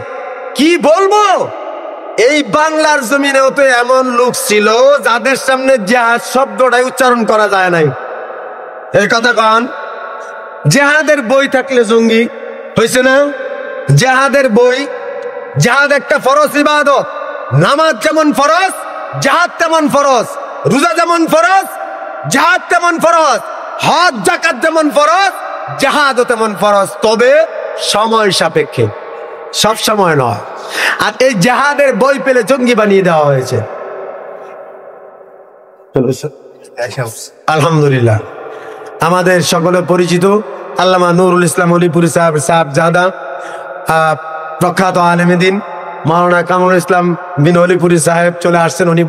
কি বলবো? এই বাংলার জমিনেও তো এমন লোক ছিল যাদের সামনে জিহাদ শব্দটাই উচ্চারণ করা যায় নাই। এই কথা কন, জিহাদের বই থাকলে জঙ্গি হয়েছে না? জিহাদের বই, জিহাদ একটা ফরজ ইবাদত। নামাজ যেমন ফরজ, জিহাদ তেমন ফরজ। রোজা যেমন ফরজ, জিহাদ তেমন ফরজ। হজ যাকাত যেমন ফরজ, জিহাদও তেমন ফরজ, তবে সময় সাপেক্ষে, সব সময় নয়। আর এই জিহাদের বই পেলে জঙ্গি বানিয়ে দেওয়া হয়েছে। আলহামদুলিল্লাহ, আমাদের সকলে পরিচিত আল্লামা নুরুল ইসলাম অলিপুরি সাহেবজাদা, প্রখ্যাত আলেম দ্বীন মাওলানা কামরুল ইসলাম বিন অলিপুরি সাহেব চলে আসছেন। উনি